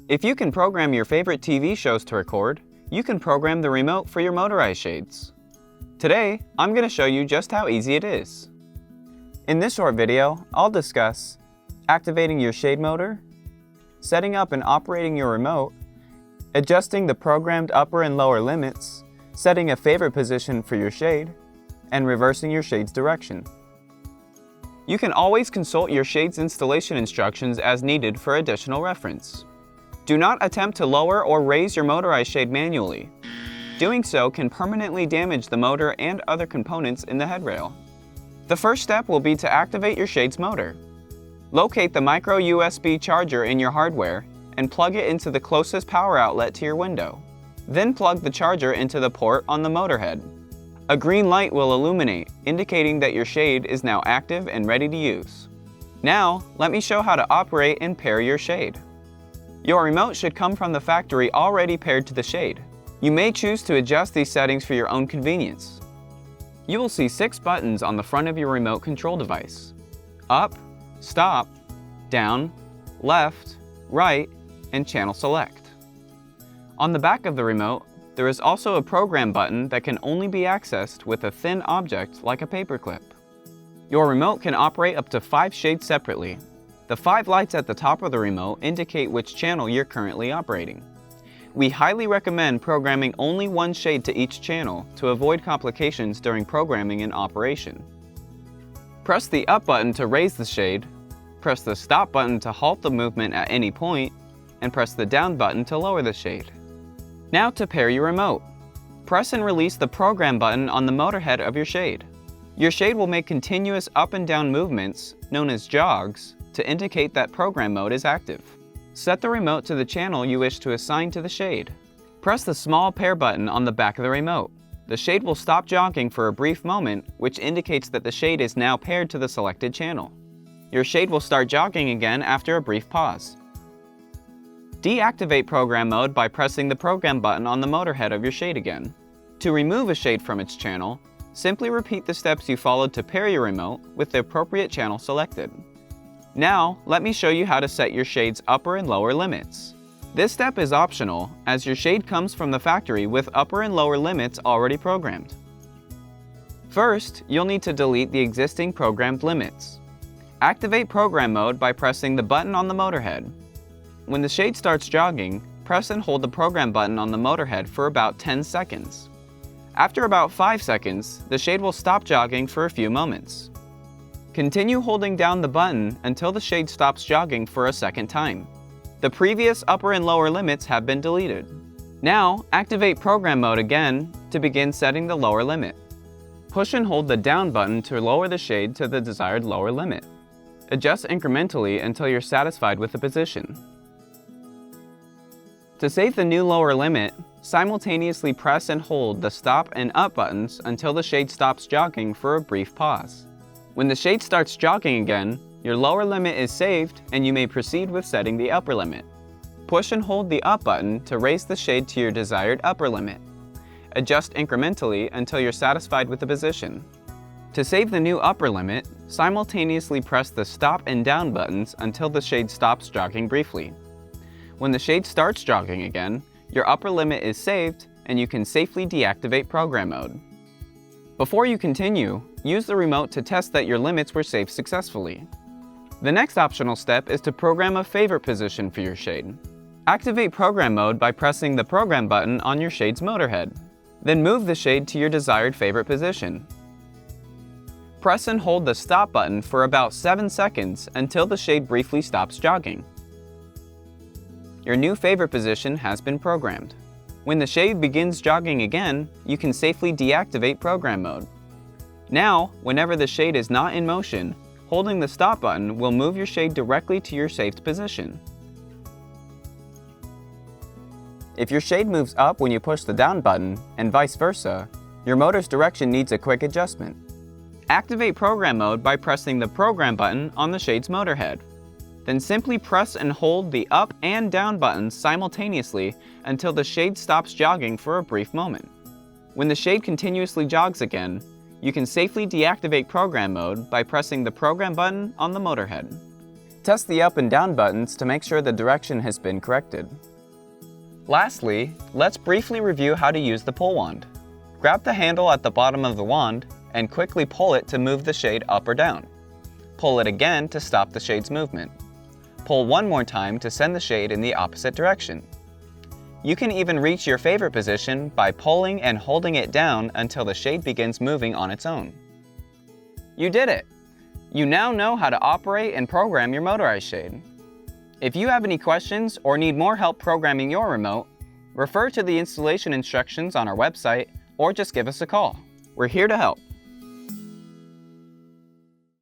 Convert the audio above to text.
If you can program your favorite TV shows to record, you can program the remote for your motorized shades. Today, I'm going to show you just how easy it is. In this short video, I'll discuss activating your shade motor, setting up and operating your remote, adjusting the programmed upper and lower limits, setting a favorite position for your shade, and reversing your shade's direction. You can always consult your shade's installation instructions as needed for additional reference. Do not attempt to lower or raise your motorized shade manually. Doing so can permanently damage the motor and other components in the headrail. The first step will be to activate your shade's motor. Locate the micro USB charger in your hardware and plug it into the closest power outlet to your window. Then plug the charger into the port on the motor head. A green light will illuminate, indicating that your shade is now active and ready to use. Now, let me show how to operate and pair your shade. Your remote should come from the factory already paired to the shade. You may choose to adjust these settings for your own convenience. You will see 6 buttons on the front of your remote control device: up, stop, down, left, right, and channel select. On the back of the remote, there is also a program button that can only be accessed with a thin object like a paperclip. Your remote can operate up to 5 shades separately. The 5 lights at the top of the remote indicate which channel you're currently operating. We highly recommend programming only one shade to each channel to avoid complications during programming and operation. Press the up button to raise the shade, press the stop button to halt the movement at any point, and press the down button to lower the shade. Now to pair your remote. Press and release the program button on the motor head of your shade. Your shade will make continuous up and down movements, known as jogs, to indicate that program mode is active. Set the remote to the channel you wish to assign to the shade. Press the small pair button on the back of the remote. The shade will stop jogging for a brief moment, which indicates that the shade is now paired to the selected channel. Your shade will start jogging again after a brief pause. Deactivate program mode by pressing the program button on the motor head of your shade again. To remove a shade from its channel, simply repeat the steps you followed to pair your remote with the appropriate channel selected. Now, let me show you how to set your shade's upper and lower limits. This step is optional, as your shade comes from the factory with upper and lower limits already programmed. First, you'll need to delete the existing programmed limits. Activate program mode by pressing the button on the motor head. When the shade starts jogging, press and hold the program button on the motor head for about 10 seconds. After about 5 seconds, the shade will stop jogging for a few moments. Continue holding down the button until the shade stops jogging for a second time. The previous upper and lower limits have been deleted. Now, activate program mode again to begin setting the lower limit. Push and hold the down button to lower the shade to the desired lower limit. Adjust incrementally until you're satisfied with the position. To save the new lower limit, simultaneously press and hold the stop and up buttons until the shade stops jogging for a brief pause. When the shade starts jogging again, your lower limit is saved and you may proceed with setting the upper limit. Push and hold the up button to raise the shade to your desired upper limit. Adjust incrementally until you're satisfied with the position. To save the new upper limit, simultaneously press the stop and down buttons until the shade stops jogging briefly. When the shade starts jogging again, your upper limit is saved and you can safely deactivate program mode. Before you continue, use the remote to test that your limits were saved successfully. The next optional step is to program a favorite position for your shade. Activate program mode by pressing the program button on your shade's motor head. Then move the shade to your desired favorite position. Press and hold the stop button for about 7 seconds until the shade briefly stops jogging. Your new favorite position has been programmed. When the shade begins jogging again, you can safely deactivate program mode. Now, whenever the shade is not in motion, holding the stop button will move your shade directly to your saved position. If your shade moves up when you push the down button, and vice versa, your motor's direction needs a quick adjustment. Activate program mode by pressing the program button on the shade's motor head. Then simply press and hold the up and down buttons simultaneously until the shade stops jogging for a brief moment. When the shade continuously jogs again, you can safely deactivate program mode by pressing the program button on the motor head. Test the up and down buttons to make sure the direction has been corrected. Lastly, let's briefly review how to use the pull wand. Grab the handle at the bottom of the wand and quickly pull it to move the shade up or down. Pull it again to stop the shade's movement. Pull one more time to send the shade in the opposite direction. You can even reach your favorite position by pulling and holding it down until the shade begins moving on its own. You did it! You now know how to operate and program your motorized shade. If you have any questions or need more help programming your remote, refer to the installation instructions on our website or just give us a call. We're here to help.